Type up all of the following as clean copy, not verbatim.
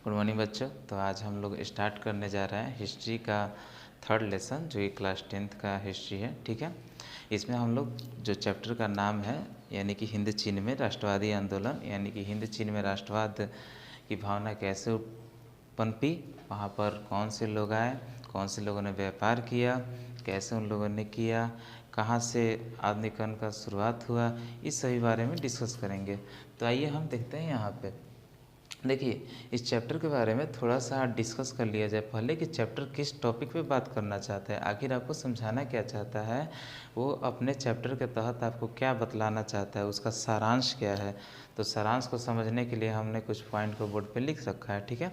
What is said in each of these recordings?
Good morning बच्चों। तो आज हम लोग स्टार्ट करने जा रहे हैं हिस्ट्री का थर्ड लेसन, जो कि क्लास 10th का हिस्ट्री है। ठीक है, इसमें हम लोग जो चैप्टर का नाम है यानी कि हिंद चीन में राष्ट्रवादी आंदोलन, यानी कि हिंद चीन में राष्ट्रवाद की भावना कैसे पनपी, वहाँ पर कौन से लोग आए, कौन से लोगों ने व्यापार किया, कैसे उन लोगों ने किया, कहाँ से आधुनिकीकरण का शुरुआत हुआ, इस सभी बारे में डिस्कस करेंगे। तो आइए हम देखते हैं यहाँ पे। देखिए, इस चैप्टर के बारे में थोड़ा सा डिस्कस कर लिया जाए पहले कि चैप्टर किस टॉपिक पे बात करना चाहता है, आखिर आपको समझाना क्या चाहता है, वो अपने चैप्टर के तहत आपको क्या बतलाना चाहता है, उसका सारांश क्या है। तो सारांश को समझने के लिए हमने कुछ पॉइंट को बोर्ड पे लिख रखा है। ठीक है,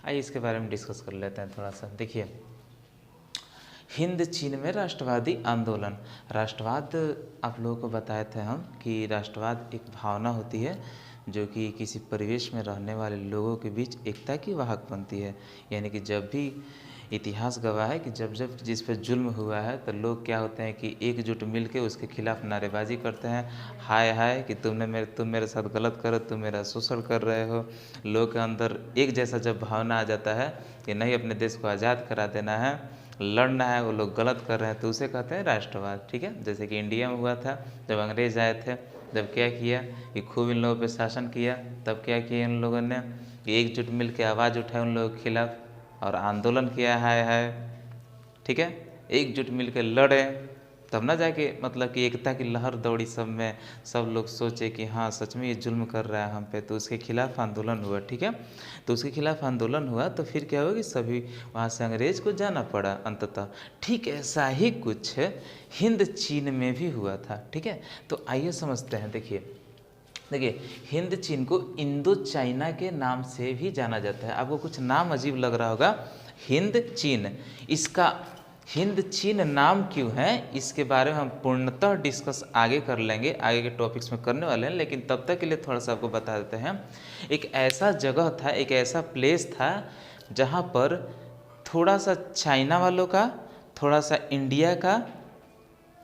आइए इसके बारे में डिस्कस कर लेते हैं थोड़ा सा। देखिए, हिंद चीन में राष्ट्रवादी आंदोलन। राष्ट्रवाद आप लोगों को बताए थे हम कि राष्ट्रवाद एक भावना होती है जो कि किसी परिवेश में रहने वाले लोगों के बीच एकता की वाहक बनती है। यानी कि जब भी इतिहास गवाह है कि जब जब जिस पर जुल्म हुआ है तो लोग क्या होते हैं कि एकजुट मिल के उसके खिलाफ नारेबाजी करते हैं, हाय हाय कि तुम मेरे साथ गलत करो, तुम मेरा शोषण कर रहे हो। लोग के अंदर एक जैसा जब भावना आ जाता है कि नहीं, अपने देश को आज़ाद करा देना है, लड़ना है, वो लोग गलत कर रहे हैं, तो उसे कहते हैं राष्ट्रवाद। ठीक है, जैसे कि इंडिया में हुआ था जब अंग्रेज आए थे, जब क्या किया कि खूब इन लोगों पे शासन किया, तब क्या किया इन लोगों ने कि एकजुट मिल के आवाज़ उठाई उन लोगों के खिलाफ और आंदोलन किया, है। ठीक है, एकजुट मिल के लड़े, तब ना जाके मतलब कि एकता की लहर दौड़ी सब में, सब लोग सोचे कि हाँ सच में ये जुल्म कर रहा है हम पे, तो उसके खिलाफ आंदोलन हुआ। ठीक है, तो उसके खिलाफ आंदोलन हुआ तो फिर क्या हुआ कि सभी वहाँ से अंग्रेज को जाना पड़ा अंततः। ठीक ऐसा ही कुछ हिंद चीन में भी हुआ था। ठीक है, तो आइए समझते हैं। देखिए, हिंद चीन को इंडो चाइना के नाम से भी जाना जाता है। आपको कुछ नाम अजीब लग रहा होगा, हिंद चीन, इसका हिंद चीन नाम क्यों है, इसके बारे में हम पूर्णतः डिस्कस आगे कर लेंगे, आगे के टॉपिक्स में करने वाले हैं। लेकिन तब तक के लिए थोड़ा सा आपको बता देते हैं, एक ऐसा जगह था, एक ऐसा प्लेस था जहाँ पर थोड़ा सा चाइना वालों का, थोड़ा सा इंडिया का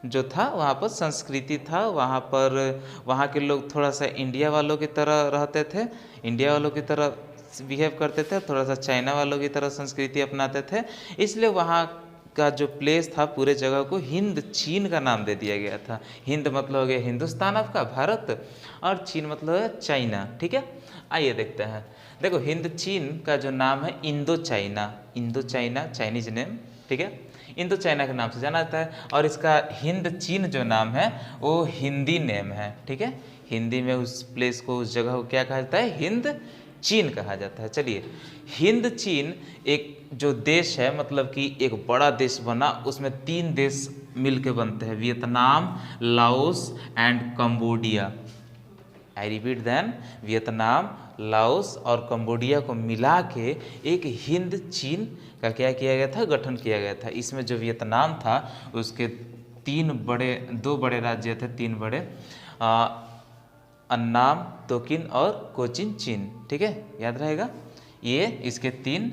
जो था, वहाँ पर संस्कृति था। वहाँ पर वहाँ के लोग थोड़ा सा इंडिया वालों की तरह रहते थे, इंडिया वालों की तरह बिहेव करते थे, थोड़ा सा चाइना वालों की तरह संस्कृति अपनाते थे। इसलिए वहाँ का जो प्लेस था, पूरे जगह को हिंद चीन का नाम दे दिया गया था। हिंद मतलब हो गया हिंदुस्तान आपका, भारत, और चीन मतलब है चाइना। ठीक है, आइए देखते हैं। देखो, हिंद चीन का जो नाम है Indo China, Indo China Chinese name, ठीक है, इंडो चाइना के नाम से जाना जाता है। और इसका हिंद चीन जो नाम है वो हिंदी नेम है। ठीक है, हिंदी में उस प्लेस को, उस जगह को क्या कहा जाता है, हिंद चीन कहा जाता है। चलिए, हिंद चीन एक जो देश है, मतलब कि एक बड़ा देश बना, उसमें 3 देश मिलके बनते हैं, Vietnam, Laos and Cambodia. I repeat then, Vietnam, Laos और कंबोडिया को मिला के एक हिंद चीन का क्या किया गया था, गठन किया गया था। इसमें जो वियतनाम था उसके 2 बड़े राज्य थे, 3 बड़े, अन्नाम, तोकिन और कोचिन चीन। ठीक है, याद रहेगा, ये इसके 3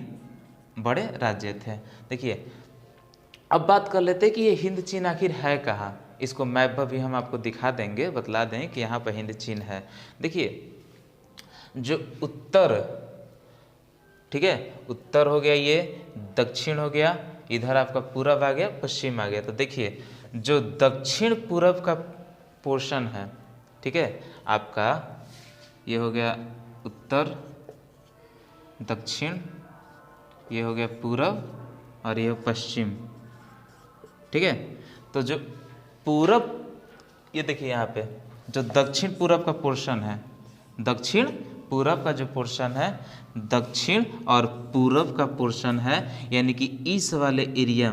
बड़े राज्य थे। देखिए, अब बात कर लेते हैं कि ये हिंद चीन आखिर है कहाँ। इसको मैप पर भी हम आपको दिखा देंगे, बतला दें कि यहाँ पर हिंद चीन है। देखिए, जो उत्तर, ठीक है, उत्तर हो गया, ये दक्षिण हो गया, इधर आपका पूरब आ गया, पश्चिम आ गया। तो देखिए, जो दक्षिण पूरब का पोर्शन है, ठीक है, आपका ये हो गया उत्तर, दक्षिण, ये हो गया पूरब और ये हो पश्चिम। ठीक है, तो जो पूरब, ये देखिए यहाँ पे जो दक्षिण पूरब का पोर्शन है, दक्षिण पूरब का जो पोर्शन है, दक्षिण और पूरब का पोर्शन है, यानी कि इस वाले एरिया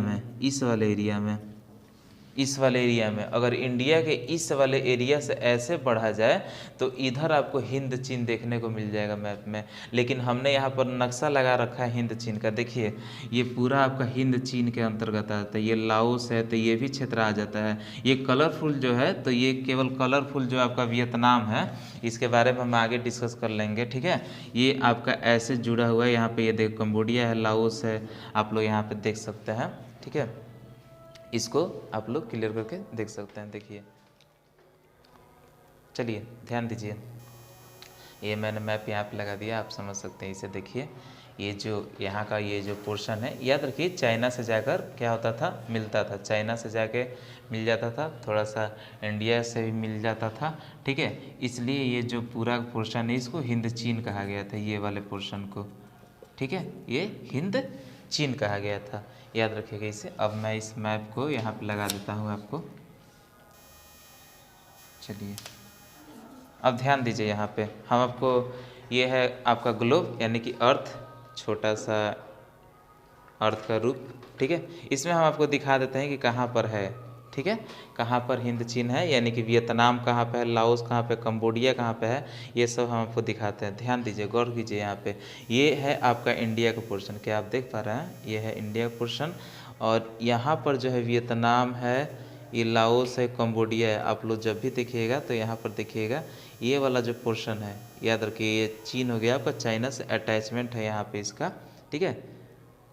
में अगर इंडिया के इस वाले एरिया से ऐसे बढ़ा जाए तो इधर आपको हिंद चीन देखने को मिल जाएगा मैप में। लेकिन हमने यहाँ पर नक्शा लगा रखा है हिंद चीन का। देखिए, ये पूरा आपका हिंद चीन के अंतर्गत आता है। ये लाओस है तो ये भी क्षेत्र आ जाता है। ये कलरफुल जो है, तो ये केवल कलरफुल जो आपका वियतनाम है, इसके बारे में हम आगे डिस्कस कर लेंगे। ठीक है, ये आपका ऐसे जुड़ा हुआ है। यहाँ पे ये देखो, कंबोडिया है, लाओस है, आप लोग यहाँ पे देख सकते हैं। ठीक है, इसको आप लोग क्लियर करके देख सकते हैं। देखिए, चलिए ध्यान दीजिए, ये मैंने मैप यहाँ पे लगा दिया, आप समझ सकते हैं इसे। देखिए ये जो यहाँ का ये जो पोर्शन है, याद रखिए चाइना से जाकर क्या होता था, मिलता था, चाइना से जाके मिल जाता था, थोड़ा सा इंडिया से भी मिल जाता था, ठीक है। इसलिए ये जो पूरा पोर्शन है इसको हिंद चीन कहा गया था, ये वाले पोर्शन को, ठीक है, ये हिंद चीन कहा गया था, याद रखिएगा इसे। अब मैं इस मैप को यहाँ पे लगा देता हूँ आपको। चलिए अब ध्यान दीजिए, यहाँ पे हम आपको, ये है आपका ग्लोब यानी कि अर्थ, छोटा सा अर्थ का रूप, ठीक है। इसमें हम आपको दिखा देते हैं कि कहाँ पर है, ठीक है, कहाँ पर हिंद चीन है, यानी कि वियतनाम कहाँ पे है, लाओस कहाँ पे, कंबोडिया कहाँ पे है, ये सब हम आपको दिखाते हैं। ध्यान दीजिए, गौर कीजिए यहाँ पे, ये है आपका इंडिया का पोर्शन, क्या आप देख पा रहे हैं, ये है इंडिया का पोर्शन, और यहाँ पर जो है वियतनाम है, ये लाओस है, कंबोडिया है। आप लोग जब भी देखिएगा तो यहाँ पर देखिएगा ये वाला जो पोर्शन है, याद रखिए ये चीन हो गया आपका, चाइना से अटैचमेंट है यहाँ पे इसका, ठीक है,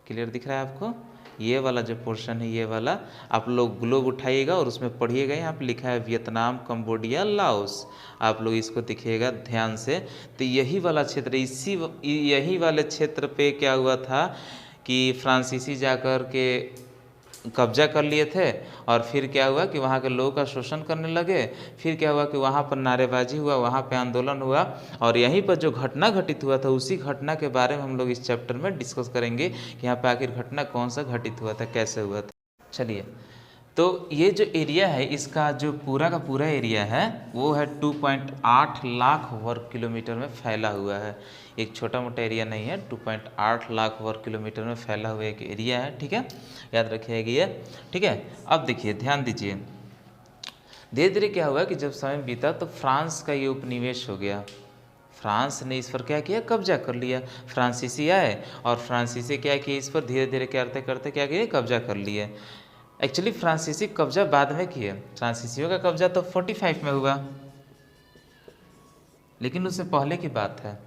क्लियर दिख रहा है आपको। ये वाला जो पोर्शन है, ये वाला आप लोग ग्लोब उठाइएगा और उसमें पढ़िएगा, यहाँ पे लिखा है वियतनाम, कंबोडिया, लाओस, आप लोग इसको देखिएगा ध्यान से। तो यही वाला क्षेत्र, यही वाले क्षेत्र पे क्या हुआ था कि फ्रांसीसी जाकर के कब्जा कर लिए थे, और फिर क्या हुआ कि वहाँ के लोगों का शोषण करने लगे। फिर क्या हुआ कि वहाँ पर नारेबाजी हुआ, वहाँ पे आंदोलन हुआ, और यहीं पर जो घटना घटित हुआ था उसी घटना के बारे में हम लोग इस चैप्टर में डिस्कस करेंगे कि यहाँ पे आखिर घटना कौन सा घटित हुआ था, कैसे हुआ था। चलिए, तो ये जो एरिया है, इसका जो पूरा का पूरा एरिया है वो है 2.8 लाख वर्ग किलोमीटर में फैला हुआ है। एक छोटा मोटा एरिया नहीं है, 2.8 लाख वर्ग किलोमीटर में फैला हुआ एक एरिया है, ठीक है, याद रखिएगा ये, ठीक है। अब देखिए, ध्यान दीजिए, धीरे धीरे क्या हुआ कि जब समय बीता तो फ्रांस का ये उपनिवेश हो गया, फ्रांस ने इस पर क्या किया, कब्जा कर लिया। फ्रांसीसी आए और फ्रांसीसी क्या किए, इस पर धीरे धीरे करते करते क्या किए, कब्जा कर लिए। एक्चुअली फ्रांसीसी कब्जा बाद में किए, फ्रांसीसियों का कब्जा तो 45 में हुआ, लेकिन उससे पहले की बात है,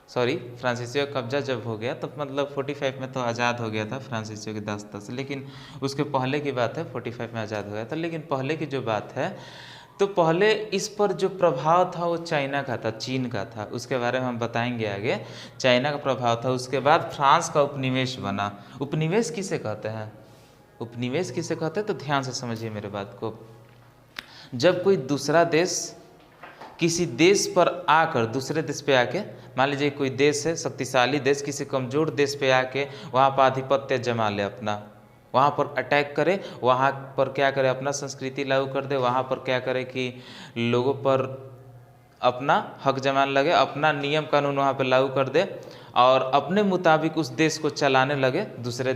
सॉरी, फ्रांसीसियों का कब्जा जब हो गया तब मतलब 45 में तो आज़ाद हो गया था फ्रांसीसियों की दास्ता से, लेकिन उसके पहले की बात है, 45 में आज़ाद हो गया था। लेकिन पहले की जो बात है, तो पहले इस पर जो प्रभाव था वो चाइना का था, चीन का था, उसके बारे में हम बताएंगे आगे। चाइना का प्रभाव था, उसके बाद फ्रांस का उपनिवेश बना। उपनिवेश किसे कहते हैं, उपनिवेश किसे कहते हैं, तो ध्यान से समझिए मेरे बात को। जब कोई दूसरा देश किसी देश पर आकर, दूसरे देश पे आके, मान लीजिए कोई देश है शक्तिशाली देश, किसी कमज़ोर देश पे आके वहाँ पर आधिपत्य जमा ले अपना, वहाँ पर अटैक करे, वहाँ पर क्या करे, अपना संस्कृति लागू कर दे, वहाँ पर क्या करे कि लोगों पर अपना हक जमाने लगे, अपना नियम कानून वहाँ पर लागू कर दे, और अपने मुताबिक उस देश को चलाने लगे। दूसरा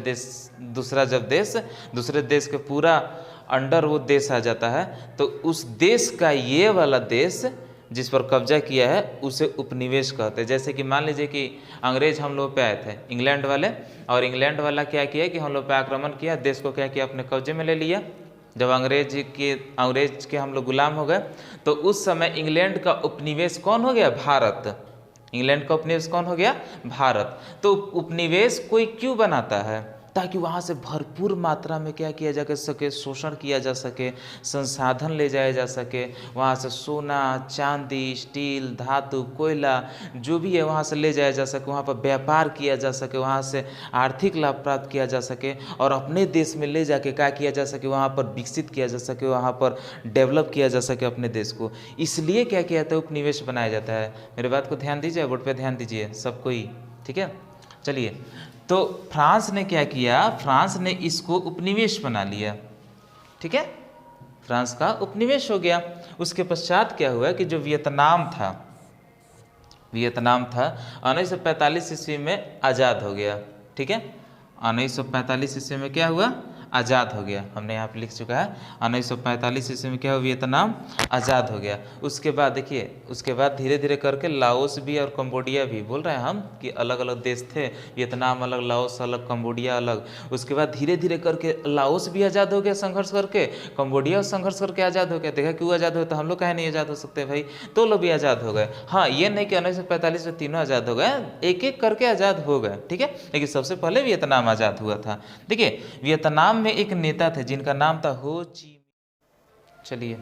जब देश, दूसरे देश के पूरा अंडर वो देश आ जाता है, तो उस देश का ये वाला देश जिस पर कब्जा किया है उसे उपनिवेश कहते हैं। जैसे कि मान लीजिए कि अंग्रेज हम लोग पे आए थे, इंग्लैंड वाले, और इंग्लैंड वाला क्या किया कि हम लोग पे आक्रमण किया, देश को क्या किया, अपने कब्जे में ले लिया। जब अंग्रेज के हम लोग गुलाम हो गए, तो उस समय इंग्लैंड का उपनिवेश कौन हो गया, भारत। इंग्लैंड का उपनिवेश कौन हो गया, भारत। तो उपनिवेश कोई क्यों बनाता है, ताकि वहाँ से भरपूर मात्रा में क्या किया जा सके, शोषण किया जा सके, संसाधन ले जाया जा सके, वहाँ से सोना, चांदी, स्टील, धातु, कोयला जो भी है वहाँ से ले जाया जा सके, वहाँ पर व्यापार किया जा सके, वहाँ से आर्थिक लाभ प्राप्त किया जा सके, और अपने देश में ले जाके क्या किया जा सके, वहाँ पर विकसित किया जा सके, वहाँ पर डेवलप किया जा सके अपने देश को। इसलिए क्या किया जाता है, उपनिवेश बनाया जाता है। मेरे बात को ध्यान दीजिए, बोर्ड पे ध्यान दीजिए सब कोई, ठीक है। चलिए, तो फ्रांस ने क्या किया, फ्रांस ने इसको उपनिवेश बना लिया, ठीक है, फ्रांस का उपनिवेश हो गया। उसके पश्चात क्या हुआ कि जो वियतनाम था 1945 ईस्वी में आज़ाद हो गया, ठीक है। 1945 ईस्वी में क्या हुआ, आज़ाद हो गया, हमने यहाँ पे लिख चुका है 1945 ईस्वी में क्या हुआ, वियतनाम आज़ाद हो गया। उसके बाद देखिए, उसके बाद धीरे धीरे करके लाओस भी और कंबोडिया भी, बोल रहे हैं हम कि अलग अलग देश थे, वियतनाम अलग, लाओस अलग, कंबोडिया अलग। उसके बाद धीरे धीरे करके लाओस भी आज़ाद हो गया संघर्ष करके, कंबोडिया संघर्ष करके आज़ाद हो गया। देखा क्यों आज़ाद हुआ, तो हम लोग कहीं नहीं आज़ाद हो सकते भाई, तो लोग भी आज़ाद हो गए। हाँ, ये नहीं कि 1945 में तीनों आज़ाद हो गए, एक एक करके आज़ाद हो गए, ठीक है, लेकिन सबसे पहले वियतनाम आज़ाद हुआ था। देखिए, वियतनाम में एक नेता थे जिनका नाम था हो ची। चलिए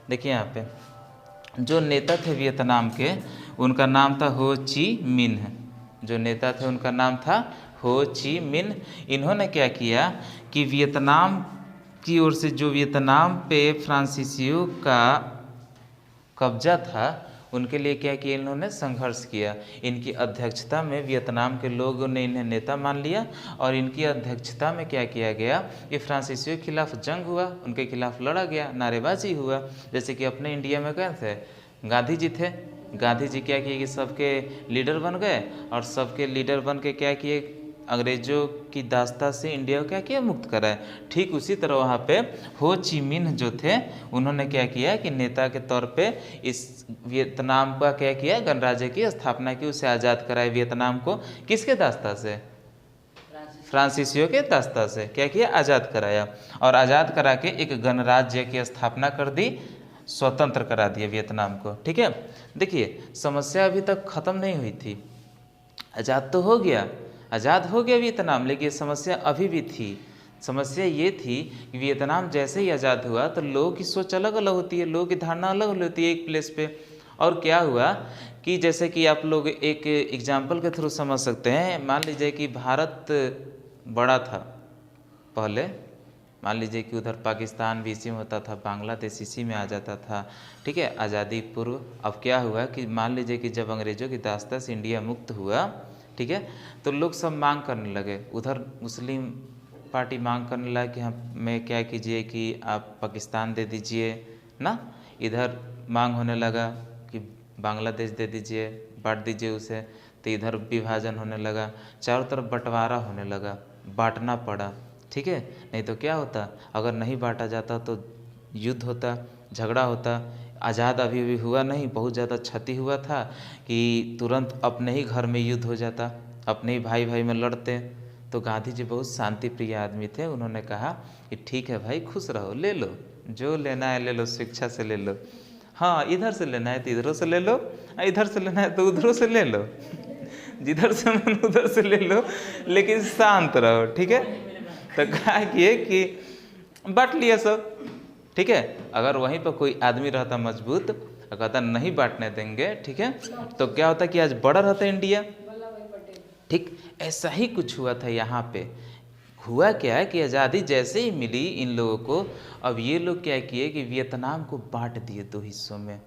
देखिए यहाँ पे जो नेता थे वियतनाम के, उनका नाम था हो ची मिन्ह। जो नेता थे उनका नाम था हो ची मिन्ह। इन्होंने क्या किया कि वियतनाम की ओर से जो वियतनाम पे फ्रांसीसियों का कब्जा था, उनके लिए क्या किया, इन्होंने संघर्ष किया। इनकी अध्यक्षता में वियतनाम के लोगों ने इन्हें नेता मान लिया और इनकी अध्यक्षता में क्या किया गया कि फ्रांसीसियों के खिलाफ जंग हुआ, उनके खिलाफ लड़ा गया, नारेबाजी हुआ। जैसे कि अपने इंडिया में क्या थे, गांधी जी थे। गांधी जी क्या किए कि सबके लीडर बन गए और सबके लीडर बन के क्या किए, अंग्रेजों की दास्ता से इंडिया को क्या किया, मुक्त कराया। ठीक उसी तरह वहाँ पे हो ची मिन्ह जो थे, उन्होंने क्या किया कि नेता के तौर पे इस वियतनाम का क्या किया, गणराज्य की स्थापना की, उसे आज़ाद कराया वियतनाम को। किसके दास्ता से, फ्रांसीसियों के दास्ता से क्या किया, आज़ाद कराया। और आज़ाद करा के एक गणराज्य की स्थापना कर दी, स्वतंत्र करा दिया वियतनाम को। ठीक है, देखिए समस्या अभी तक ख़त्म नहीं हुई थी। आज़ाद तो हो गया, आज़ाद हो गया वियतनाम, लेकिन समस्या अभी भी थी। समस्या ये थी कि वियतनाम जैसे ही आज़ाद हुआ तो लोगों की सोच अलग अलग होती है, लोगों की धारणा अलग अलग होती है एक प्लेस पे। और क्या हुआ कि जैसे कि आप लोग एक एग्जाम्पल के थ्रू समझ सकते हैं। मान लीजिए कि भारत बड़ा था पहले, मान लीजिए कि उधर पाकिस्तान भी इसी में होता था, बांग्लादेश इसी में आ जाता था। ठीक है, आज़ादी पूर्व। अब क्या हुआ कि मान लीजिए कि जब अंग्रेज़ों की दास्ता से इंडिया मुक्त हुआ, ठीक है, तो लोग सब मांग करने लगे। उधर मुस्लिम पार्टी मांग करने लगा कि हमें क्या कीजिए कि आप पाकिस्तान दे दीजिए ना। इधर मांग होने लगा कि बांग्लादेश दे दीजिए, बांट दीजिए उसे। तो इधर विभाजन होने लगा, चारों तरफ बंटवारा होने लगा, बांटना पड़ा। ठीक है, नहीं तो क्या होता, अगर नहीं बांटा जाता तो युद्ध होता, झगड़ा होता। आज़ाद अभी भी हुआ नहीं, बहुत ज़्यादा क्षति हुआ था कि तुरंत अपने ही घर में युद्ध हो जाता, अपने ही भाई भाई में लड़ते। तो गांधी जी बहुत शांति प्रिय आदमी थे। उन्होंने कहा कि ठीक है भाई, खुश रहो, ले लो जो लेना है ले लो, स्वेच्छा से ले लो। हाँ, इधर से लेना है तो इधरों से ले लो, इधर से लेना है तो उधरों से ले लो, जिधर से मन उधर से ले लो, लेकिन शांत रहो। ठीक है, तो कहा कि बांट लिया सब। ठीक है, अगर वहीं पर कोई आदमी रहता मजबूत, कहता नहीं बांटने देंगे, ठीक है, तो क्या होता कि आज बड़ा रहता इंडिया। ठीक ऐसा ही कुछ हुआ था यहाँ पे। हुआ क्या है कि आज़ादी जैसे ही मिली इन लोगों को, अब ये लोग क्या किए कि वियतनाम को बांट दिए दो हिस्सों में।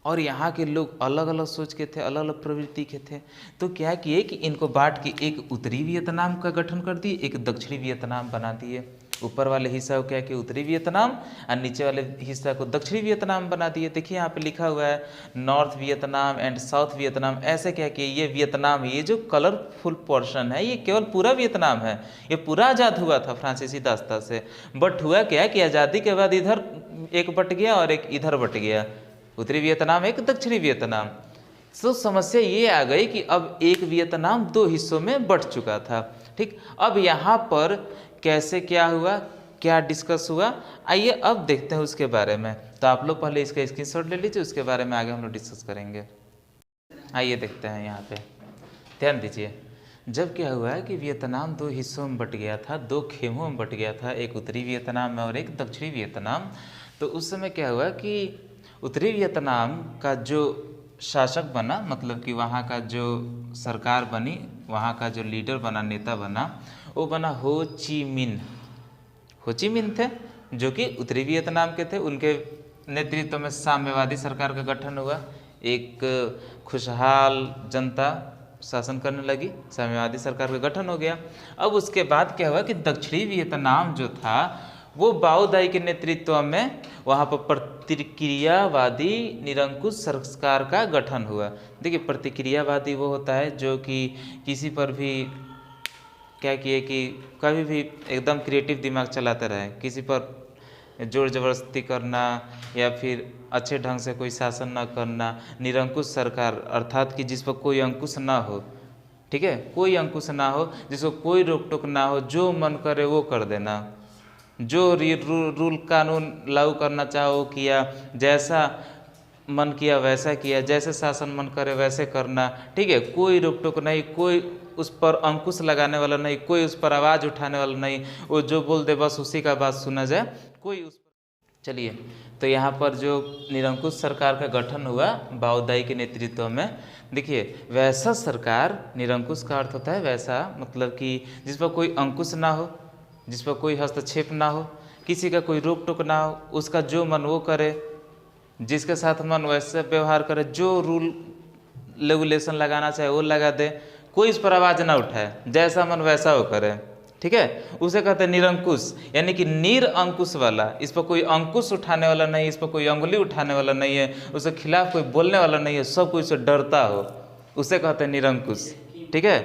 और यहाँ के लोग अलग अलग सोच के थे, अलग अलग प्रवृत्ति के थे। तो क्या किए कि इनको बांट के एक उत्तरी वियतनाम का गठन कर दिए, एक दक्षिणी वियतनाम बना दिए। ऊपर वाले हिस्सा को क्या कि उत्तरी वियतनाम और नीचे वाले हिस्सा को दक्षिणी वियतनाम बना दिए। देखिए यहाँ पे लिखा हुआ है north Vietnam and south Vietnam. ऐसे क्या कि ये वियतनाम, ये जो कलरफुल पोर्शन है, ये केवल पूरा वियतनाम है। ये पूरा आज़ाद हुआ था फ्रांसीसी दास्ता से। बट हुआ क्या कि आज़ादी के बाद इधर एक बट गया और एक इधर बट गया, उत्तरी वियतनाम एक दक्षिणी वियतनाम। तो समस्या ये आ गई कि अब एक वियतनाम दो हिस्सों में बट चुका था। ठीक, अब यहाँ पर कैसे क्या हुआ, क्या डिस्कस हुआ, आइए अब देखते हैं उसके बारे में। तो आप लोग पहले इसका स्क्रीनशॉट ले लीजिए, उसके बारे में आगे हम लोग डिस्कस करेंगे। आइए देखते हैं यहाँ पे, ध्यान दीजिए। जब क्या हुआ है कि वियतनाम दो हिस्सों में बट गया था, दो खेमों में बट गया था, एक उत्तरी वियतनाम में और एक दक्षिणी वियतनाम। तो उस समय क्या हुआ कि उत्तरी वियतनाम का जो शासक बना, मतलब कि वहाँ का जो सरकार बनी, वहाँ का जो लीडर बना, नेता बना, वो बना हो ची मिन्ह। हो ची मिन्ह थे जो कि उत्तरी वियतनाम के थे। उनके नेतृत्व में साम्यवादी सरकार का गठन हुआ। एक खुशहाल जनता शासन करने लगी, साम्यवादी सरकार का गठन हो गया। अब उसके बाद क्या हुआ कि दक्षिणी वियतनाम जो था वो बाओ दाई के नेतृत्व में वहाँ पर प्रतिक्रियावादी निरंकुश सरकार का गठन हुआ। देखिए, प्रतिक्रियावादी वो होता है जो कि किसी पर भी क्या किए कि कभी भी एकदम क्रिएटिव दिमाग चलाते रहे, किसी पर जोर जबरदस्ती करना या फिर अच्छे ढंग से कोई शासन न करना। निरंकुश सरकार अर्थात कि जिस पर कोई अंकुश ना हो, ठीक है, कोई अंकुश ना हो, जिसको कोई रोक टोक ना हो, जो मन करे वो कर देना, जो रूल कानून लागू करना चाहो किया, जैसा मन किया वैसा किया, जैसे शासन मन करे वैसे करना। ठीक है, कोई रोक टोक नहीं, कोई उस पर अंकुश लगाने वाला नहीं, कोई उस पर आवाज़ उठाने वाला नहीं। वो जो बोल दे बस उसी का बात सुना जाए, कोई उस पर चलिए, तो यहाँ पर जो निरंकुश सरकार का गठन हुआ बाओदाई के नेतृत्व में, देखिए वैसा सरकार, निरंकुश का अर्थ होता है वैसा, मतलब कि जिस पर कोई अंकुश ना हो, जिस पर कोई हस्तक्षेप ना हो, किसी का कोई रोक टोक ना हो, उसका जो मन वो करे, जिसके साथ मन वैसे व्यवहार करे, जो रूल रेगुलेशन लगाना चाहे वो लगा दे, कोई इस पर आवाज़ ना उठाए, जैसा मन वैसा वो करे, ठीक है, उसे कहते हैं निरंकुश, यानी कि नीर अंकुश वाला, इस पर कोई अंकुश उठाने वाला नहीं, इस पर कोई अंगुली उठाने वाला नहीं है, उसके खिलाफ कोई बोलने वाला नहीं है, सब कोई उससे डरता हो, उसे कहते हैं निरंकुश, ठीक है,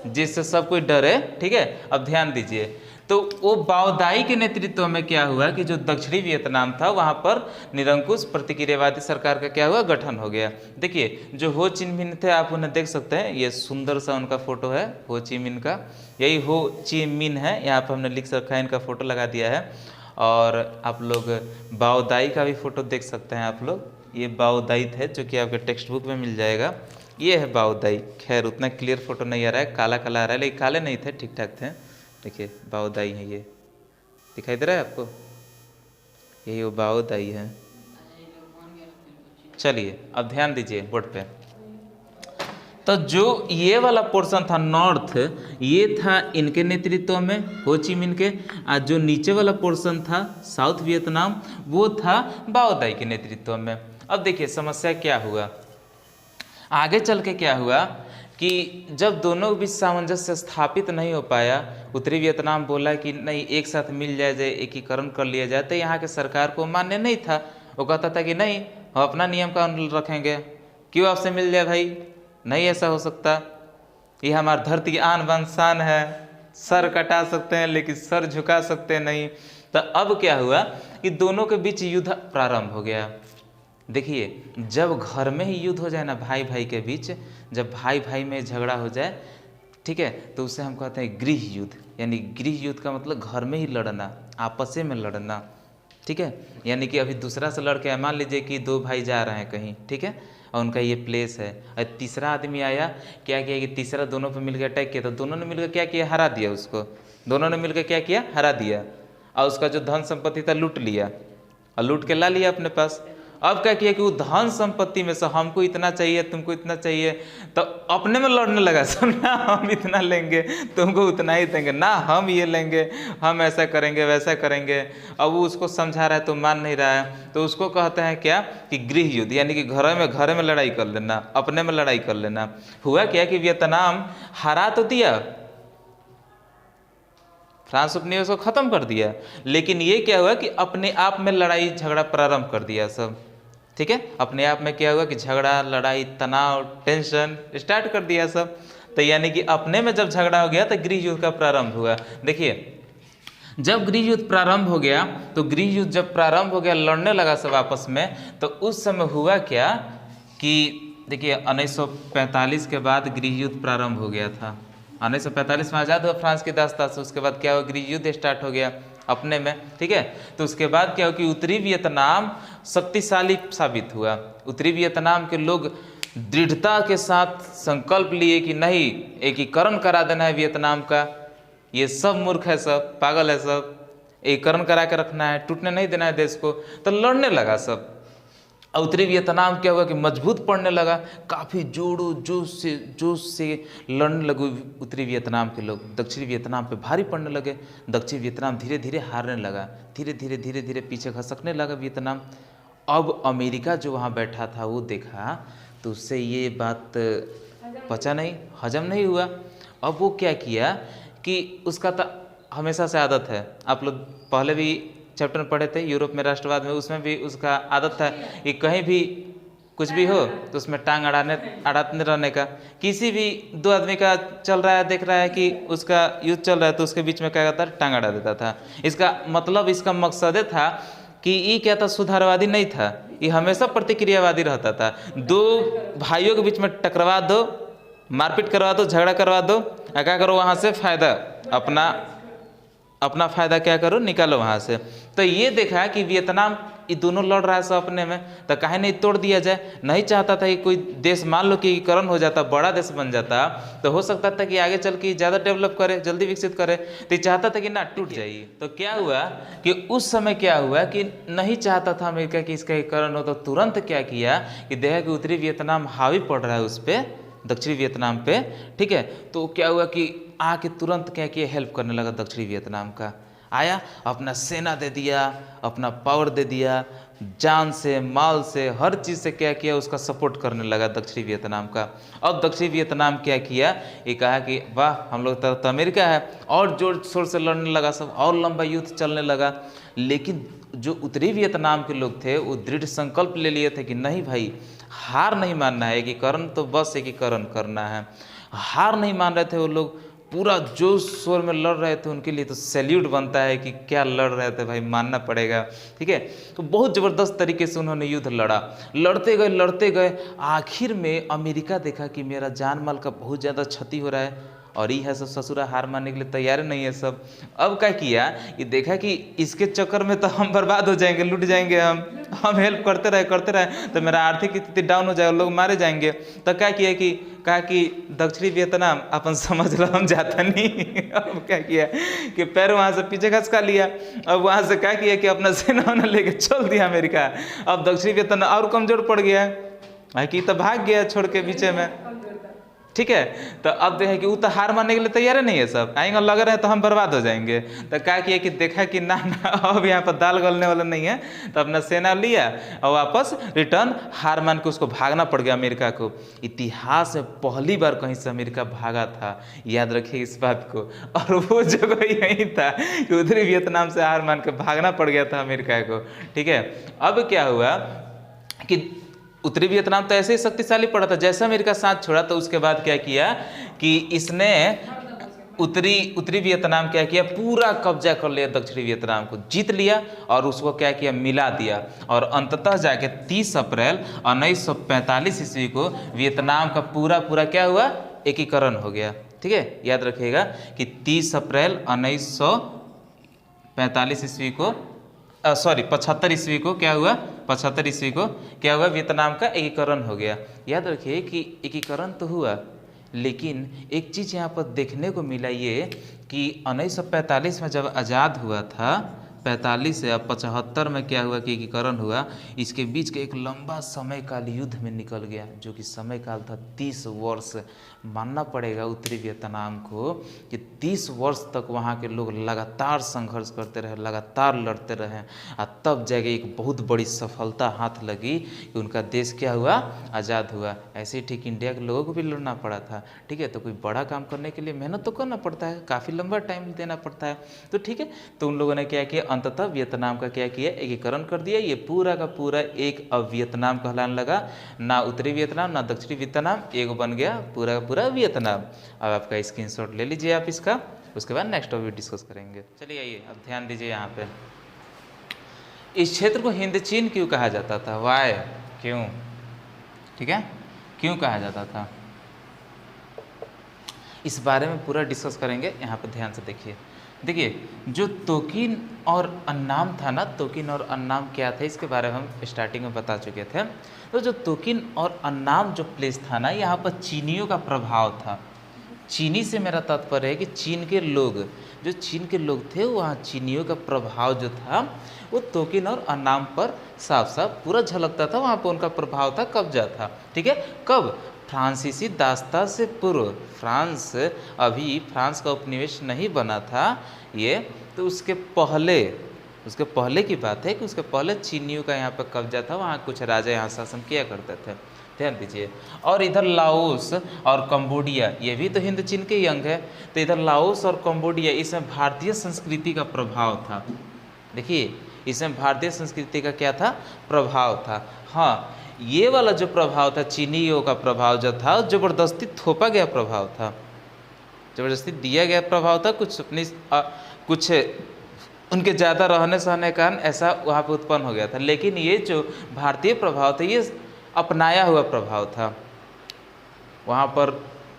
जिससे सब कोई डरे, ठीक है। अब ध्यान दीजिए, तो वो बाओदाई के नेतृत्व में क्या हुआ कि जो दक्षिणी वियतनाम था वहाँ पर निरंकुश प्रतिक्रियावादी सरकार का क्या हुआ, गठन हो गया। देखिए जो हो चिन मिन थे, आप उन्हें देख सकते हैं, ये सुंदर सा उनका फोटो है हो ची मिन का, यही हो ची मिन है, यहाँ पर हमने लिख रखा है, इनका फोटो लगा दिया है। और आप लोग बाओदाई का भी फोटो देख सकते हैं आप लोग, ये बाओदाई थे जो कि आपके टेक्स्ट बुक में मिल जाएगा, ये है बाओदाई। खैर उतना क्लियर फोटो नहीं आ रहा है, काला काला आ रहा है, लेकिन काले नहीं थे, ठीक ठाक थे। देखिए बाओदाई है, ये दिखाई दे रहा है आपको, यही वो बाओदाई है। चलिए अब ध्यान दीजिए बोर्ड पे, तो जो ये वाला पोर्शन था नॉर्थ, ये था इनके नेतृत्व में हो ची मिन के, और जो नीचे वाला पोर्शन था साउथ वियतनाम, वो था बाओदाई के नेतृत्व में। अब देखिए समस्या क्या हुआ, आगे चल के क्या हुआ कि जब दोनों के बीच सामंजस्य स्थापित नहीं हो पाया, उत्तरी वियतनाम बोला कि नहीं एक साथ मिल जाए, एकीकरण कर लिया जाए, तो यहाँ के सरकार को मान्य नहीं था। वो कहता था कि नहीं, हम अपना नियम कानून रखेंगे, क्यों आपसे मिल जाए भाई, नहीं ऐसा हो सकता, ये हमारी धरती की आन बान शान है, सर कटा सकते हैं लेकिन सर झुका सकते नहीं। तो अब क्या हुआ कि दोनों के बीच युद्ध प्रारंभ हो गया। देखिए जब घर में ही युद्ध हो जाए ना भाई भाई के बीच, जब भाई भाई में झगड़ा हो जाए, ठीक है, तो उसे हम कहते हैं गृह युद्ध, यानी गृह युद्ध का मतलब घर में ही लड़ना, आपस में लड़ना, ठीक है। यानी कि अभी दूसरा से लड़ के, मान लीजिए कि दो भाई जा रहे हैं कहीं, ठीक है, और उनका ये प्लेस है, और तीसरा आदमी आया, क्या किया कि तीसरा दोनों पे मिलकर अटैक किया, तो दोनों ने मिलकर क्या किया, हरा दिया उसको, दोनों ने मिलकर क्या किया, हरा दिया, और उसका जो धन संपत्ति था लूट लिया, और लूट के ला लिया अपने पास। अब क्या किया कि वो धन संपत्ति में से हमको इतना चाहिए, तुमको इतना चाहिए, तो अपने में लड़ने लगा, सब ना हम इतना लेंगे, तुमको उतना ही देंगे, ना हम ये लेंगे, हम ऐसा करेंगे वैसा करेंगे। अब वो उसको समझा रहा है तो मान नहीं रहा है, तो उसको कहते हैं क्या कि गृह युद्ध, यानी कि घर में लड़ाई कर लेना, अपने में लड़ाई कर लेना। हुआ क्या कि वियतनाम हरा तो दिया, फ्रांस उपनिवेश को खत्म कर दिया, लेकिन ये क्या हुआ कि अपने आप में लड़ाई झगड़ा प्रारंभ कर दिया सब, ठीक है, अपने आप में क्या हुआ कि झगड़ा लड़ाई तनाव टेंशन स्टार्ट कर दिया सब। तो यानी कि अपने में जब झगड़ा हो गया तो गृह युद्ध का प्रारंभ हुआ। देखिए जब गृह युद्ध प्रारंभ हो गया, तो गृह युद्ध जब प्रारंभ हो गया, लड़ने लगा सब आपस में, तो उस समय हुआ क्या कि देखिए 1945 के बाद गृह युद्ध प्रारंभ हो गया था। 1945 में आज़ाद हुआ फ्रांस की दास्तान से, उसके बाद क्या हुआ, गृह युद्ध स्टार्ट हो गया अपने में, ठीक है। तो उसके बाद क्या हुआ कि उत्तरी वियतनाम शक्तिशाली साबित हुआ। उत्तरी वियतनाम के लोग दृढ़ता के साथ संकल्प लिए कि नहीं, एकीकरण करा देना है वियतनाम का, ये सब मूर्ख है, सब पागल है, सब एकीकरण करा के रखना है, टूटने नहीं देना है देश को। तो लड़ने लगा सब। उत्तरी वियतनाम क्या हुआ कि मजबूत पड़ने लगा, काफ़ी जोड़ो जोश से लड़ने लगे उत्तरी वियतनाम के लोग, दक्षिणी वियतनाम पे भारी पड़ने लगे। दक्षिणी वियतनाम धीरे धीरे हारने लगा, धीरे धीरे पीछे खसकने लगा वियतनाम। अब अमेरिका जो वहाँ बैठा था वो देखा, तो उससे ये बात पचा नहीं, हजम नहीं हुआ। अब वो क्या किया कि उसका तो हमेशा से आदत है, आप लोग पहले भी चैप्टर में पढ़े थे यूरोप में राष्ट्रवाद में, उसमें भी उसका आदत था कि कहीं भी कुछ भी हो तो उसमें टांग अड़ाते रहने का। किसी भी दो आदमी का चल रहा है, देख रहा है कि उसका युद्ध चल रहा है, तो उसके बीच में क्या करता था, टांग अड़ा देता था। इसका मतलब, इसका मकसद था कि ये क्या था, सुधारवादी नहीं था, ये हमेशा प्रतिक्रियावादी रहता था। दो भाइयों के बीच में टकरावा दो, मारपीट करवा दो, झगड़ा करवा दो, क्या करो, वहाँ से फायदा अपना अपना फ़ायदा क्या करो, निकालो वहाँ से। तो ये देखा कि वियतनाम ये दोनों लड़ रहा है सब अपने में, तो काहे नहीं तोड़ दिया जाए। नहीं चाहता था कि कोई देश मान लो कि एकीकरण हो जाता, बड़ा देश बन जाता, तो हो सकता था कि आगे चल के ज़्यादा डेवलप करे, जल्दी विकसित करे, तो चाहता था कि ना टूट जाइए। तो क्या हुआ कि उस समय क्या हुआ कि नहीं चाहता था अमेरिका कि इसका एकीकरण हो, तो तुरंत क्या किया कि देखा कि उत्तरी वियतनाम हावी पड़ रहा है उस पर, दक्षिणी वियतनाम पे, ठीक है। तो क्या हुआ कि आके तुरंत क्या किया, हेल्प करने लगा दक्षिणी वियतनाम का। आया, अपना सेना दे दिया, अपना पावर दे दिया, जान से माल से हर चीज़ से क्या किया, उसका सपोर्ट करने लगा दक्षिणी वियतनाम का। अब दक्षिणी वियतनाम क्या किया, ये कहा कि वाह हम लोग तो अमेरिका है, और जोर शोर से लड़ने लगा सब, और लंबा युद्ध चलने लगा। लेकिन जो उत्तरी वियतनाम के लोग थे वो दृढ़ संकल्प ले लिए थे कि नहीं भाई, हार नहीं मानना है, एकीकरण तो बस एकीकरण करना है। हार नहीं मान रहे थे वो लोग, पूरा जोश शोर में लड़ रहे थे। उनके लिए तो सैल्यूट बनता है कि क्या लड़ रहे थे भाई, मानना पड़ेगा, ठीक है। तो बहुत ज़बरदस्त तरीके से उन्होंने युद्ध लड़ा, लड़ते गए। आखिर में अमेरिका देखा कि मेरा जान माल का बहुत ज़्यादा क्षति हो रहा है, और ये है सब ससुरा हार मानने के लिए तैयार नहीं है सब। अब क्या किया कि देखा कि इसके चक्कर में तो हम बर्बाद हो जाएंगे, लूट जाएंगे, हम हेल्प करते रहे तो मेरा आर्थिक स्थिति डाउन हो जाएगा, लोग मारे जाएंगे। तो क्या किया कि कहा कि दक्षिणी वियतनाम अपन समझ लो हम जाता नहीं। अब क्या किया कि पैर वहाँ से पीछे खसका लिया। अब वहाँ से क्या किया कि अपना सेना लेके चल दिया अमेरिका। अब दक्षिणी वियतनाम और कमजोर पड़ गया है कि तो भाग गया छोड़ के पीछे में, ठीक है। तो अब देखे कि वो तो हार मानने के लिए तैयार नहीं है, सब आएंगे लग रहे हैं तो हम बर्बाद हो जाएंगे। तो क्या किया कि देखा कि ना अब यहाँ पर दाल गलने वाला नहीं है, तो अपना सेना लिया और वापस रिटर्न हार मान के उसको भागना पड़ गया अमेरिका को। इतिहास में पहली बार कहीं से अमेरिका भागा था, याद रखिए इस बात को। और वो जगह यही था कि उत्तरी वियतनाम से हार मान के भागना पड़ गया था अमेरिका को, ठीक है। अब क्या हुआ कि उत्तरी वियतनाम तो ऐसे ही शक्तिशाली पड़ा था, जैसे अमेरिका साथ छोड़ा तो उसके बाद क्या किया कि इसने उत्तरी वियतनाम क्या किया, पूरा कब्जा कर लिया, दक्षिणी वियतनाम को जीत लिया और उसको क्या किया, मिला दिया। और अंततः जाके 30 अप्रैल 1945 ईस्वी को वियतनाम का पूरा क्या हुआ, एकीकरण हो गया, ठीक है। याद रखिएगा कि 30 अप्रैल 1945 ईस्वी को 75 ईस्वी को क्या हुआ, 75 ईस्वी को क्या हुआ, वियतनाम का एकीकरण हो गया। याद रखिए कि एकीकरण तो हुआ, लेकिन एक चीज़ यहाँ पर देखने को मिला ये कि 1945 में जब आज़ाद हुआ था, 45 से अब 75 में क्या हुआ कि एकीकरण हुआ, इसके बीच के एक लंबा समय काल युद्ध में निकल गया, जो कि समय काल था 30 वर्ष। मानना पड़ेगा उत्तरी वियतनाम को कि 30 वर्ष तक वहाँ के लोग लगातार संघर्ष करते रहे, लगातार लड़ते रहे, और तब जाके एक बहुत बड़ी सफलता हाथ लगी कि उनका देश क्या हुआ, आज़ाद हुआ। ऐसे ही ठीक इंडिया के लोगों को भी लड़ना पड़ा था, ठीक है। तो कोई बड़ा काम करने के लिए मेहनत तो करना पड़ता है, काफ़ी लंबा टाइम देना पड़ता है, तो ठीक है। तो उन लोगों ने क्या किया, अंततः वियतनाम का क्या किया, एकीकरण कर दिया। ये पूरा का पूरा एक अब वियतनाम कहलाने लगा, ना उत्तरी वियतनाम ना दक्षिणी वियतनाम, एक बन गया पूरा का पूरा वियतनाम। अब आपका स्क्रीनशॉट ले लीजिए आप इसका, उसके बाद नेक्स्ट टॉपिक डिस्कस करेंगे। चलिए आइए अब ध्यान दीजिए यहाँ पे, इस क्षेत्र को हिंद चीन क्यों कहा जाता था, वाई, क्यों, ठीक है, क्यों कहा जाता था, इस बारे में पूरा डिस्कस करेंगे। यहाँ पर ध्यान से देखिए जो तोकिन और अन्नाम था ना, तोकिन और अन्नाम क्या था इसके बारे में हम स्टार्टिंग में बता चुके थे। तो जो तोकिन और अन्नाम जो प्लेस था ना, यहाँ पर चीनियों का प्रभाव था। चीनी से मेरा तात्पर्य है कि चीन के लोग, जो चीन के लोग थे वहाँ चीनियों का प्रभाव जो था वो तोकिन और अन्नाम पर साफ साफ पूरा झलकता था। वहाँ पर उनका प्रभाव था, कब्जा था, ठीक है। कब, फ्रांसीसी दास्ता से पूर्व, फ्रांस अभी फ्रांस का उपनिवेश नहीं बना था ये, तो उसके पहले की बात है कि उसके पहले चीनियों का यहाँ पर कब्जा था, वहाँ कुछ राजा यहाँ शासन किया करते थे, ध्यान दीजिए। और इधर लाओस और कंबोडिया, ये भी तो हिंद चीन के ही अंग है। तो इधर लाओस और कंबोडिया, इसमें भारतीय संस्कृति का प्रभाव था। देखिए इसमें भारतीय संस्कृति का क्या था, प्रभाव था। हाँ, ये वाला जो प्रभाव था, चीनियों का प्रभाव जो था, ज़बरदस्ती थोपा गया प्रभाव था, ज़बरदस्ती दिया गया प्रभाव था। कुछ अपनी कुछ उनके ज़्यादा रहने सहने के कारण ऐसा वहाँ पर उत्पन्न हो गया था। लेकिन ये जो भारतीय प्रभाव था ये अपनाया हुआ प्रभाव था। वहाँ पर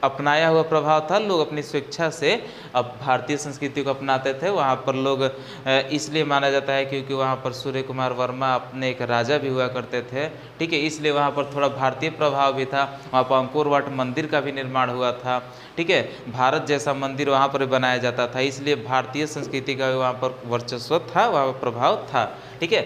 अपनाया हुआ प्रभाव था। लोग अपनी स्वेच्छा से अब भारतीय संस्कृति को अपनाते थे। वहाँ पर लोग इसलिए माना जाता है क्योंकि वहाँ पर सूर्य कुमार वर्मा अपने एक राजा भी हुआ करते थे, ठीक है, इसलिए वहाँ पर थोड़ा भारतीय प्रभाव भी था। वहाँ पर अंकोर वाट मंदिर का भी निर्माण हुआ था, ठीक है, भारत जैसा मंदिर वहाँ पर बनाया जाता था, इसलिए भारतीय संस्कृति का भी वहाँ पर वर्चस्व था, वहाँ पर प्रभाव था, ठीक है।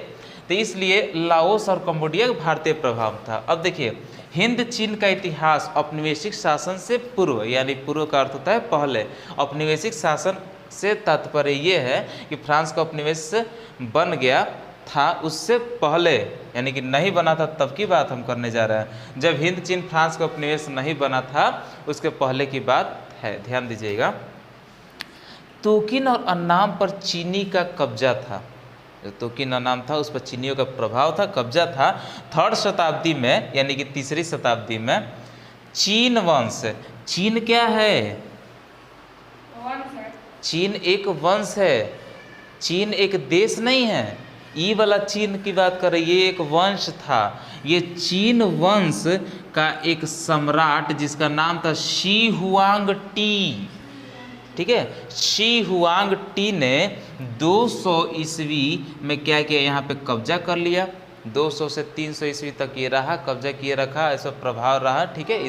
तो इसलिए लाओस और कंबोडिया भारतीय प्रभाव था। अब देखिए, हिंद चीन का इतिहास औपनिवेशिक शासन से पूर्व, यानी पूर्व का अर्थ होता है पहले, औपनिवेशिक शासन से तात्पर्य ये है कि फ्रांस का उपनिवेश बन गया था उससे पहले, यानी कि नहीं बना था तब की बात हम करने जा रहे हैं। जब हिंद चीन फ्रांस का उपनिवेश नहीं बना था उसके पहले की बात है, ध्यान दीजिएगा। तोकिन और अन्नाम पर चीनी का कब्जा था, जो तोकिन अन्नाम था उस पर चीनियों का प्रभाव था, कब्जा था। 3rd शताब्दी में, यानी कि 3री शताब्दी में चीन वंश, चीन क्या है? चीन एक वंश है, चीन एक देश नहीं है। ई वाला चीन की बात करें, ये एक वंश था। ये चीन वंश का एक सम्राट जिसका नाम था शी हुआंग टी, ठीक है, शी हुआंग टी ने 200 ईस्वी में क्या किया, यहाँ पे कब्जा कर लिया। 200 से 300 ईस्वी तक ये रहा, कब्जा किए रखा, ऐसा प्रभाव रहा, ठीक है,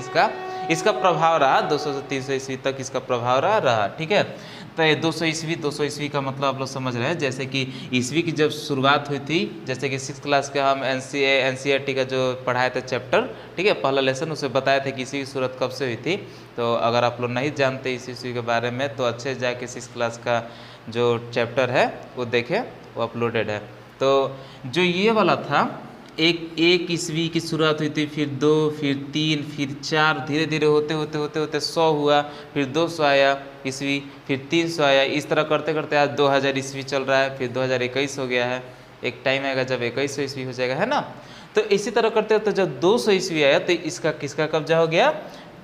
इसका प्रभाव रहा। 200 से 300 ईस्वी तक इसका प्रभाव रहा, ठीक है। तो ये 200 ईस्वी का मतलब आप लोग समझ रहे हैं, जैसे कि ईस्वी की जब शुरुआत हुई थी, जैसे कि 6th क्लास का हम NCERT का जो पढ़ाए थे चैप्टर, ठीक है, पहला लेसन, उसे बताए थे कि ईस्वी की शुरुआत कब से हुई थी। तो अगर आप लोग नहीं जानते इस ईस्वी के बारे में तो अच्छे जाके 6th क्लास का जो चैप्टर है वो देखें, वो अपलोडेड है। तो जो ये वाला था, एक ईस्वी की शुरुआत हुई थी, फिर 2, फिर 3, फिर 4, धीरे धीरे होते 100 हुआ, फिर 200 आया ईस्वी, फिर 300 आया, इस तरह करते करते आज 2000 ईस्वी चल रहा है, फिर 2021 हो गया है। एक टाइम आएगा जब 2100 ईस्वी हो जाएगा, है ना। तो इसी तरह करते करते जब 200 ईस्वी आया तो इसका किसका कब्जा हो गया?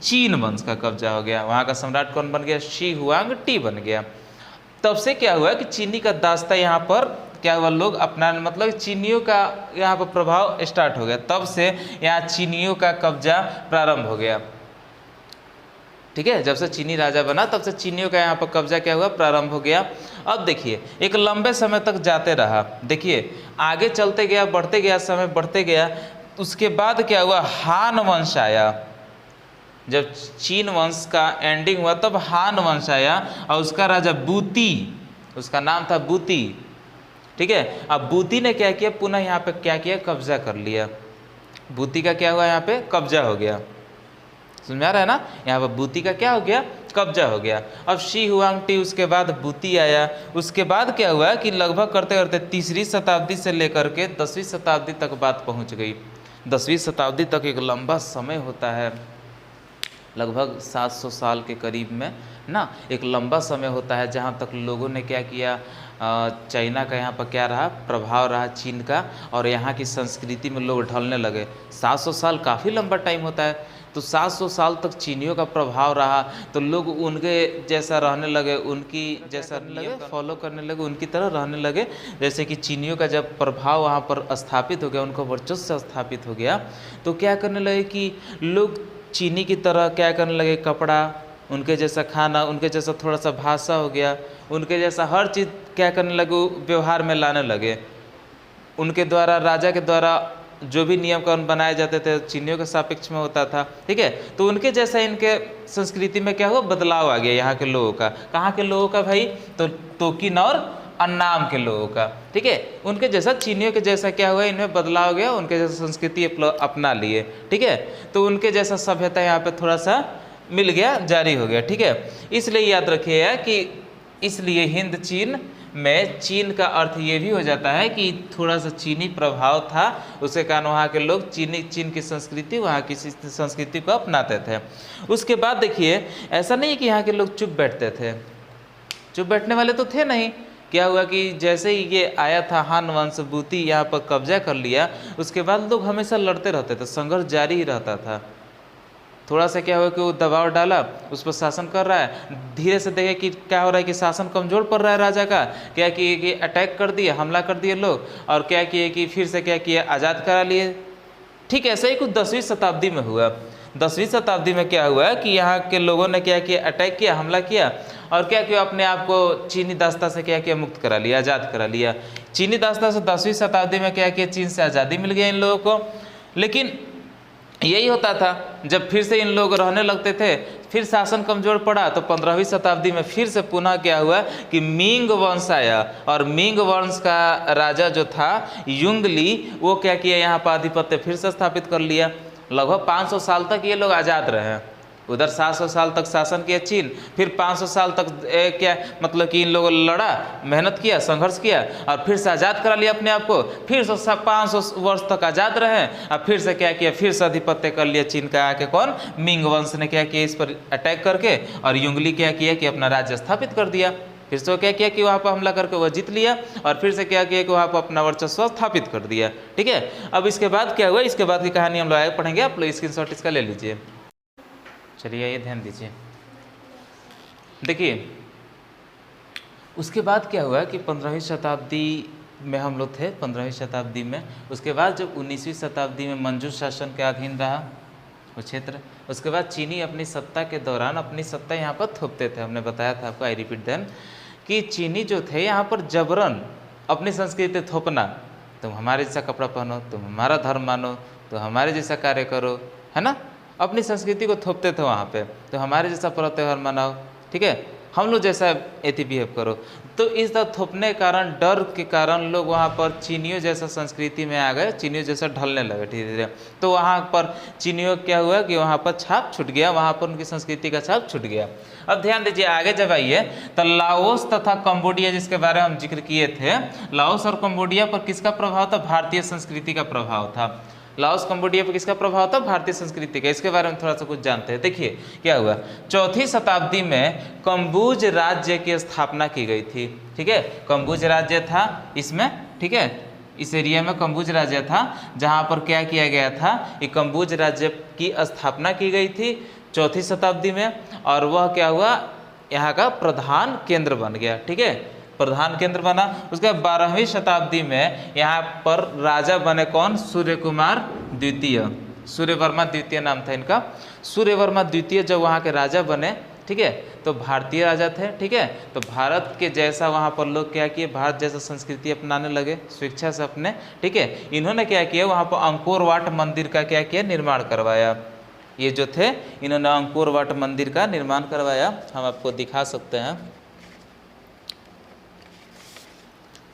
चीन वंश का कब्जा हो गया। वहाँ का सम्राट कौन बन गया? शी हुआंग टी बन गया। तब से क्या हुआ कि चीनी का दास्ता यहाँ पर क्या हुआ, लोग अपना, मतलब चीनियों का यहाँ पर प्रभाव स्टार्ट हो गया। तब से यहाँ चीनियों का कब्जा प्रारंभ हो गया, ठीक है। जब से चीनी राजा बना तब से चीनियों का यहाँ पर कब्जा क्या हुआ, प्रारंभ हो गया। अब देखिए, एक लंबे समय तक जाते रहा, देखिए आगे चलते गया, बढ़ते गया, समय बढ़ते गया। उसके बाद क्या हुआ, हान वंश आया। जब चीन वंश का एंडिंग हुआ तब हान वंश आया और उसका राजा बूती, उसका नाम था बूती, ठीक है। अब बूती ने क्या किया, पुनः यहाँ पे क्या किया, कब्जा कर लिया। बूती का क्या हुआ, यहाँ पे कब्जा हो गया, समझ में आ रहा है ना। यहाँ पर बूती का क्या हो गया, कब्जा हो गया। अब शी हुआंग टी, उसके बाद बूती आया। उसके बाद क्या हुआ कि लगभग करते करते 3री शताब्दी से लेकर के 10वीं शताब्दी तक बात पहुँच गई। 10वीं शताब्दी तक एक लंबा समय होता है, लगभग 700 साल के करीब में ना, एक लंबा समय होता है जहाँ तक लोगों ने क्या किया, चाइना का यहाँ पर क्या रहा, प्रभाव रहा चीन का, और यहाँ की संस्कृति में लोग ढलने लगे। 700 साल काफ़ी लंबा टाइम होता है, तो 700 साल तक चीनियों का प्रभाव रहा, तो लोग उनके जैसा रहने लगे, उनकी जैसा लगे, फॉलो करने लगे, उनकी तरह रहने लगे। जैसे कि चीनियों का जब प्रभाव वहाँ पर स्थापित हो गया, उनका वर्चस्व स्थापित हो गया, तो क्या करने लगे कि लोग चीनी की तरह क्या करने लगे, कपड़ा, उनके जैसा खाना, उनके जैसा थोड़ा सा भाषा हो गया, उनके जैसा हर चीज़ क्या करने लगे, व्यवहार में लाने लगे। उनके द्वारा, राजा के द्वारा जो भी नियम कानून बनाए जाते थे चीनियों के सापेक्ष में होता था, ठीक है। तो उनके जैसा इनके संस्कृति में क्या हुआ, बदलाव आ गया यहाँ के लोगों का। कहाँ के लोगों का भाई, तो तोकिन और अन्नाम के लोगों का, ठीक है। उनके जैसा, चीनियों के जैसा क्या हुआ, इनमें बदलाव हो गया, उनके जैसा संस्कृति अपना लिए, ठीक है। तो उनके जैसा सभ्यता यहाँ पे थोड़ा सा मिल गया, जारी हो गया, ठीक है। इसलिए याद रखिएगा कि इसलिए हिंद चीन में चीन का अर्थ ये भी हो जाता है कि थोड़ा सा चीनी प्रभाव था, उसके कारण वहाँ के लोग चीन की संस्कृति, वहाँ की संस्कृति को अपनाते थे। उसके बाद देखिए, ऐसा नहीं कि यहाँ के लोग चुप बैठते थे, चुप बैठने वाले तो थे नहीं। क्या हुआ कि जैसे ही ये आया था हान वंश, बूती यहाँ पर कब्जा कर लिया, उसके बाद लोग हमेशा लड़ते रहते थे, संघर्ष जारी ही रहता था। थोड़ा सा क्या हुआ कि वो दबाव डाला, उस पर शासन कर रहा है, धीरे से देखे कि क्या हो रहा है कि शासन कमज़ोर पड़ रहा है राजा का, क्या किए कि अटैक कर दिए, हमला कर दिए लोग, और क्या किए कि फिर से क्या किए, आज़ाद करा लिए ठीक ऐसा ही कुछ 10वीं शताब्दी में हुआ। 10वीं शताब्दी में क्या हुआ कि यहाँ के लोगों ने क्या किया, अटैक किया, हमला किया और क्या किया, अपने आप को चीनी दास्ता से क्या किया, मुक्त करा लिया, आज़ाद करा लिया। चीनी दास्ता से 10वीं शताब्दी में क्या किया, चीन से आज़ादी मिल गया इन लोगों को। लेकिन यही होता था, जब फिर से इन लोग रहने लगते थे, फिर शासन कमज़ोर पड़ा, तो 15वीं शताब्दी में फिर से पुनः क्या हुआ कि मिंग वंश आया और मिंग वंश का राजा जो था युंगली, वो क्या किया, यहाँ पर आधिपत्य फिर से स्थापित कर लिया। लगभग 500 साल तक ये लोग आज़ाद रहे। उधर 700 साल तक शासन किया चीन, फिर 500 साल तक क्या मतलब कि इन लोगों ने लड़ा, मेहनत किया, संघर्ष किया और फिर से आज़ाद करा लिया अपने आप को। फिर से 500 वर्ष तक आज़ाद रहे और फिर से क्या किया, फिर से अधिपत्य कर लिया चीन का आके कौन, मिंग वंश ने क्या किया, इस पर अटैक करके और युंगली क्या किया कि अपना राज्य स्थापित कर दिया। फिर से क्या किया कि वहाँ पर हमला करके वह जीत लिया और फिर से क्या किया कि वहाँ पर अपना वर्चस्व स्थापित कर दिया। ठीक है, अब इसके बाद क्या हुआ, इसके बाद की कहानी हम लोग आगे पढ़ेंगे। आप लोग स्क्रीनशॉट इसका ले लीजिए। चलिए ये ध्यान दीजिए। देखिए उसके बाद क्या हुआ कि 15वीं शताब्दी में हम लोग थे, 15वीं शताब्दी में। उसके बाद जब 19वीं शताब्दी में मंजूर शासन के अधीन रहा वो क्षेत्र, उसके बाद चीनी अपनी सत्ता के दौरान अपनी सत्ता यहाँ पर थोपते थे। हमने बताया था आपको, आई रिपीट देन, कि चीनी जो थे यहाँ पर जबरन अपनी संस्कृति थोपना, तुम हमारे जैसा कपड़ा पहनो, तुम हमारा धर्म मानो, तो हमारे जैसा कार्य करो, है ना, अपनी संस्कृति को थोपते थे वहाँ पे। तो हमारे जैसा पर्व त्यौहार मनाओ, ठीक है, हम लोग जैसा एथी बिहेव करो। तो इस तरह थोपने के कारण, डर के कारण लोग वहाँ पर चीनियों जैसा संस्कृति में आ गए, चीनियों जैसा ढलने लगे धीरे धीरे। तो वहाँ पर चीनियों क्या हुआ कि वहाँ पर छाप छूट गया, वहाँ पर उनकी संस्कृति का छाप छूट गया। अब ध्यान दीजिए, आगे जब आइए तो लाओस तथा कंबोडिया जिसके बारे में हम जिक्र किए थे, लाओस और कंबोडिया पर किसका प्रभाव था, भारतीय संस्कृति का प्रभाव था। लाओस कंबोडिया पर किसका प्रभाव था, भारतीय संस्कृति का। इसके बारे में थोड़ा सा कुछ जानते हैं। देखिए क्या हुआ, 4वीं शताब्दी में कंबुज राज्य की स्थापना की गई थी। ठीक है, कंबुज राज्य था इसमें, ठीक है, इस एरिया में कंबुज राज्य था, जहाँ पर क्या किया गया था कि कंबुज राज्य की स्थापना की गई थी 4वीं शताब्दी में। और वह क्या हुआ, यहाँ का प्रधान केंद्र बन गया। ठीक है, प्रधान केंद्र बना। उसके बाद 12वीं शताब्दी में यहाँ पर राजा बने कौन, सूर्यकुमार द्वितीय, सूर्यवर्मा द्वितीय नाम था इनका। सूर्यवर्मा द्वितीय जब वहाँ के राजा बने, ठीक है, तो भारतीय राजा थे। ठीक है, तो भारत के जैसा वहाँ पर लोग क्या किए, भारत जैसा संस्कृति अपनाने लगे स्वेच्छा से अपने। ठीक है, इन्होंने क्या किया, वहाँ पर अंकोर वाट मंदिर का क्या किया, निर्माण करवाया। ये जो थे इन्होंने अंकोर वाट मंदिर का निर्माण करवाया। हम आपको दिखा सकते हैं,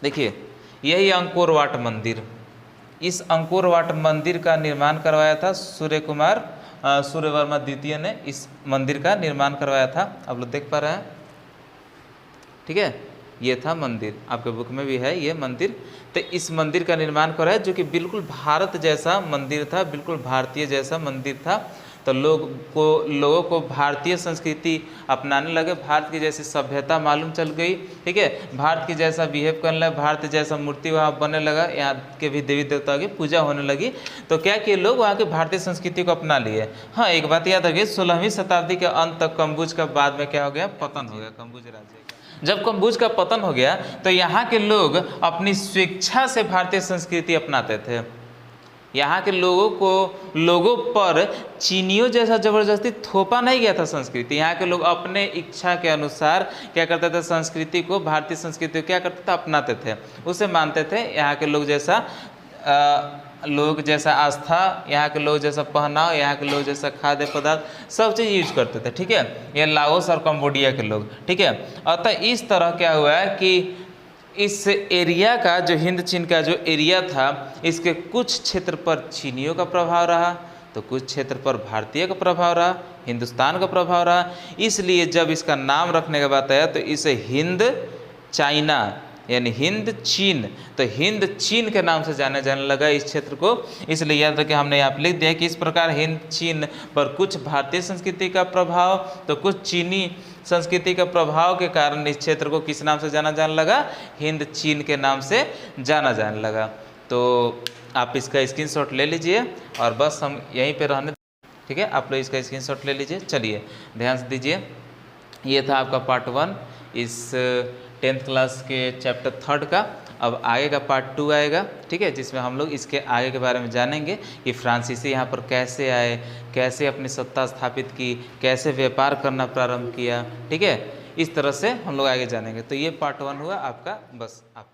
देखिए यही अंकोर वाट मंदिर, इस अंकोर वाट मंदिर का निर्माण करवाया था सूर्यवर्मा द्वितीय ने। इस मंदिर का निर्माण करवाया था, आप लोग देख पा रहे हैं। ठीक है, ये था मंदिर, आपके बुक में भी है ये मंदिर। तो इस मंदिर का निर्माण कराया जो कि बिल्कुल भारत जैसा मंदिर था, बिल्कुल भारतीय जैसा मंदिर था। तो लोगों को भारतीय संस्कृति अपनाने लगे, भारत की जैसी सभ्यता मालूम चल गई। ठीक है, भारत की जैसा बिहेव करने लगे, भारत जैसा मूर्ति वहाँ बनने लगा, यहाँ के भी देवी देवताओं की पूजा होने लगी। तो क्या किए लोग, वहाँ की भारतीय संस्कृति को अपना लिए। हाँ, एक बात याद रखिए, 16वीं शताब्दी के अंत तक कंबुज का बाद में क्या हो गया, पतन हो गया कंबुज राज्य का। जब कंबुज का पतन हो गया तो यहाँ के लोग अपनी स्वेच्छा से भारतीय संस्कृति अपनाते थे। यहाँ के लोगों पर चीनियों जैसा जबरदस्ती थोपा नहीं गया था संस्कृति। यहाँ के लोग अपने इच्छा के अनुसार क्या करते थे, संस्कृति को, भारतीय संस्कृति को क्या करते थे, अपनाते थे, उसे मानते थे। यहाँ के लोग जैसा आस्था, यहाँ के लोग जैसा पहनाव, यहाँ के लोग जैसा खाद्य पदार्थ, सब चीज़ यूज करते थे। ठीक है, ये लाओस और कंबोडिया के लोग। ठीक है, अतः इस तरह क्या हुआ है कि इस एरिया का, जो हिंद चीन का जो एरिया था, इसके कुछ क्षेत्र पर चीनियों का प्रभाव रहा, तो कुछ क्षेत्र पर भारतीय का प्रभाव रहा, हिंदुस्तान का प्रभाव रहा। इसलिए जब इसका नाम रखने का बात आया तो इसे हिंद चाइना यानी हिंद चीन, तो हिंद चीन के नाम से जाने लगा इस क्षेत्र को। इसलिए याद रखें, हमने यहाँ पर लिख दिया कि इस प्रकार हिंद चीन पर कुछ भारतीय संस्कृति का प्रभाव, तो कुछ चीनी संस्कृति के प्रभाव के कारण इस क्षेत्र को किस नाम से जाने लगा, हिंद चीन के नाम से जाना जाने लगा। तो आप इसका स्क्रीनशॉट ले लीजिए और बस हम यहीं पे रहने, ठीक है, आप लोग इसका स्क्रीनशॉट ले लीजिए। चलिए ध्यान से दीजिए, ये था आपका पार्ट 1 इस 10th क्लास के चैप्टर 3 का। अब आगे का पार्ट 2 आएगा, ठीक है, जिसमें हम लोग इसके आगे के बारे में जानेंगे कि फ्रांसीसी यहाँ पर कैसे आए, कैसे अपनी सत्ता स्थापित की, कैसे व्यापार करना प्रारंभ किया, ठीक है। इस तरह से हम लोग आगे जानेंगे। तो ये पार्ट 1 हुआ आपका, बस आप